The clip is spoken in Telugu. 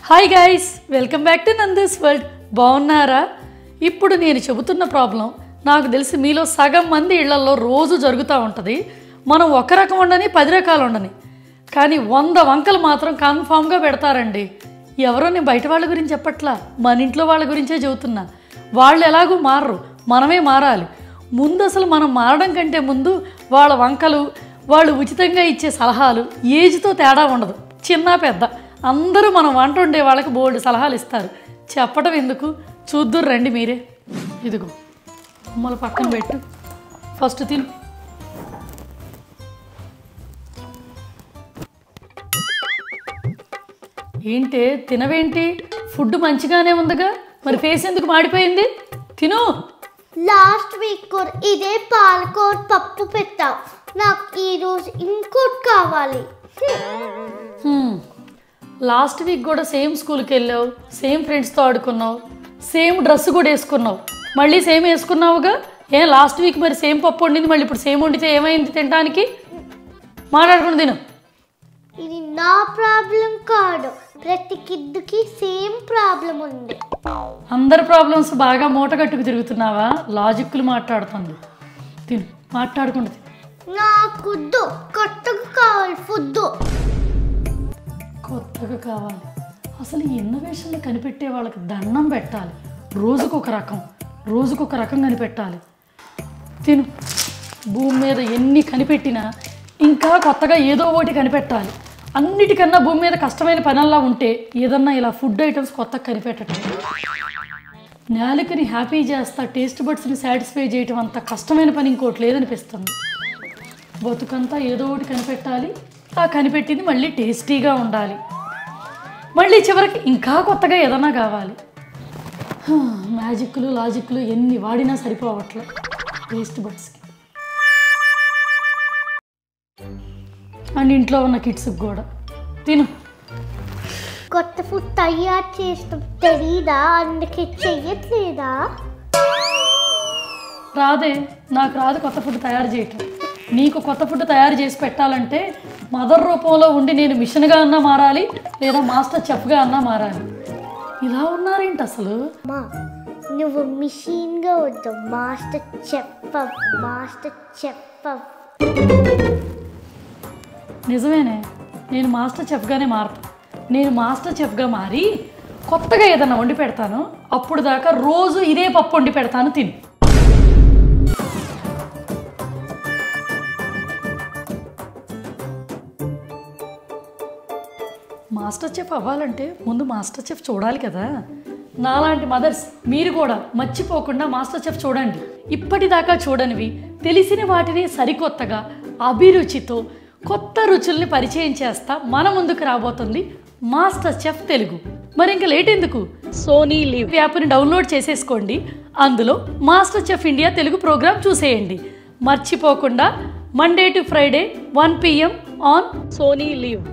Hi guys, welcome back to Nandu's world. బాగున్నారా? ఇప్పుడు నేను చెబుతున్న ప్రాబ్లం నాకు తెలిసి మీలో సగం మంది ఇళ్లలో రోజు జరుగుతూ ఉంటుంది. మనం ఒక రకం ఉండని 10 రకాలు ఉండని, కానీ 100 వంకలు మాత్రం కన్ఫామ్గా పెడతారండి. ఎవరో నేను బయట వాళ్ళ గురించి చెప్పట్లా, మన ఇంట్లో వాళ్ళ గురించే చెబుతున్నా. వాళ్ళు ఎలాగూ మారరు, మనమే మారాలి. ముందు అసలు మనం మారడం కంటే ముందు వాళ్ళ వంకలు, వాళ్ళు ఉచితంగా ఇచ్చే సలహాలు ఏజ్తో తేడా ఉండదు. చిన్న పెద్ద అందరూ మనం వంట ఉండే వాళ్ళకి బోల్డ్ సలహాలు ఇస్తారు. చెప్పడం ఎందుకు, చూద్దురు రండి మీరే. ఇదిగో బొమ్మలు పక్కన పెట్టు, ఫస్ట్ తిను. ఏంటి తినవేంటి? ఫుడ్ మంచిగానే ఉందిగా, మరి ఫేస్ ఎందుకు మాడిపోయింది? తిను. లాస్ట్ వీక్ కూడా ఇదే పాలకూర పప్పు పెట్టావు, నాకు ఈరోజు ఇంకోటి కావాలి. లాస్ట్ వీక్ కూడా సేమ్ స్కూల్కి వెళ్ళావు, సేమ్ ఫ్రెండ్స్తో ఆడుకున్నావు, సేమ్ డ్రెస్ కూడా వేసుకున్నావు, మళ్ళీ సేమ్ వేసుకున్నావుగా. లాస్ట్ వీక్ మరి సేమ్ పప్పు వండింది, మళ్ళీ ఇప్పుడు సేమ్ వండితే ఏమైంది తినడానికి? మాట్లాడుకుని తిను. ఇది నా ప్రాబ్లం కాదు, ప్రతి కిడ్కి సేమ్ ప్రాబ్లం ఉంది. అందరి ప్రాబ్లమ్స్ బాగా మూటగట్టుకు తిరుగుతున్నావా? లాజిక్లు మాట్లాడుతుంది. తిను, మాట్లాడుకుంటుంది. నాకు కొత్తగా కావాలి ఫుడ్. కొత్తగా కావాలి? అసలు ఈ ఇన్నోవేషన్లు కనిపెట్టే వాళ్ళకి దండం పెట్టాలి. రోజుకొక రకం కనిపెట్టాలి. తిను. భూమి మీద ఎన్ని కనిపెట్టినా ఇంకా కొత్తగా ఏదో ఒకటి కనిపెట్టాలి. అన్నిటికన్నా భూమి మీద కష్టమైన పనల్లా ఉంటే ఏదన్నా ఇలా ఫుడ్ ఐటమ్స్ కొత్తగా కనిపెట్టడం. నాలుకని హ్యాపీ చేస్తా, టేస్ట్ బడ్స్ని సాటిస్ఫై చేయటం అంత కష్టమైన పని ఇంకోటి లేదనిపిస్తుంది. బతుకంతా ఏదో ఒకటి కనిపెట్టాలి, ఆ కనిపెట్టింది మళ్ళీ టేస్టీగా ఉండాలి, మళ్ళీ చివరికి ఇంకా కొత్తగా ఏదన్నా కావాలి. మ్యాజిక్లు లాజిక్లు ఎన్ని వాడినా సరిపోవట్లే టేస్ట్ బడ్స్కి అండ్ ఇంట్లో ఉన్న కిడ్స్కి కూడా. తిను. కొత్త ఫుడ్ తయారు చేస్తాం తెలీదా, అందుకే చెయ్యట్లేదా? రాదే, నాకు రాదు కొత్త ఫుడ్ తయారు చేయటం. నీకు కొత్త ఫుడ్ తయారు చేసి పెట్టాలంటే మదర్ రూపంలో ఉండి నేను మిషన్గా అన్నా మారాలి, లేదా మాస్టర్ చెఫ్గా అన్నా మారాలి. ఇలా ఉన్నారేంటి అసలు? నువ్వు మిషన్గా వద్దు, మాస్టర్ చెఫ్. నిజమేనే, నేను మాస్టర్ చెఫ్గానే మారుతాను. నేను మాస్టర్ చెఫ్గా మారి కొత్తగా ఏదన్నా వండి పెడతాను. అప్పుడు దాకా రోజు ఇదే పప్పు వండి పెడతాను, తిని. మాస్టర్ చెఫ్ అవ్వాలంటే ముందు మాస్టర్ చెఫ్ చూడాలి కదా. నాలాంటి మదర్స్ మీరు కూడా మర్చిపోకుండా మాస్టర్ చెఫ్ చూడండి. ఇప్పటిదాకా చూడనివి, తెలిసిన వాటిని సరికొత్తగా అభిరుచితో కొత్త రుచుల్ని పరిచయం చేస్తా మన ముందుకు రాబోతుంది మాస్టర్ చెఫ్ తెలుగు. మరి ఇంకా లేట్ ఎందుకు? సోనీ లివ్ యాప్ని డౌన్లోడ్ చేసేసుకోండి. అందులో master chef India Telugu program చూసేయండి. మర్చిపోకుండా Monday to Friday 1 PM on Sony live.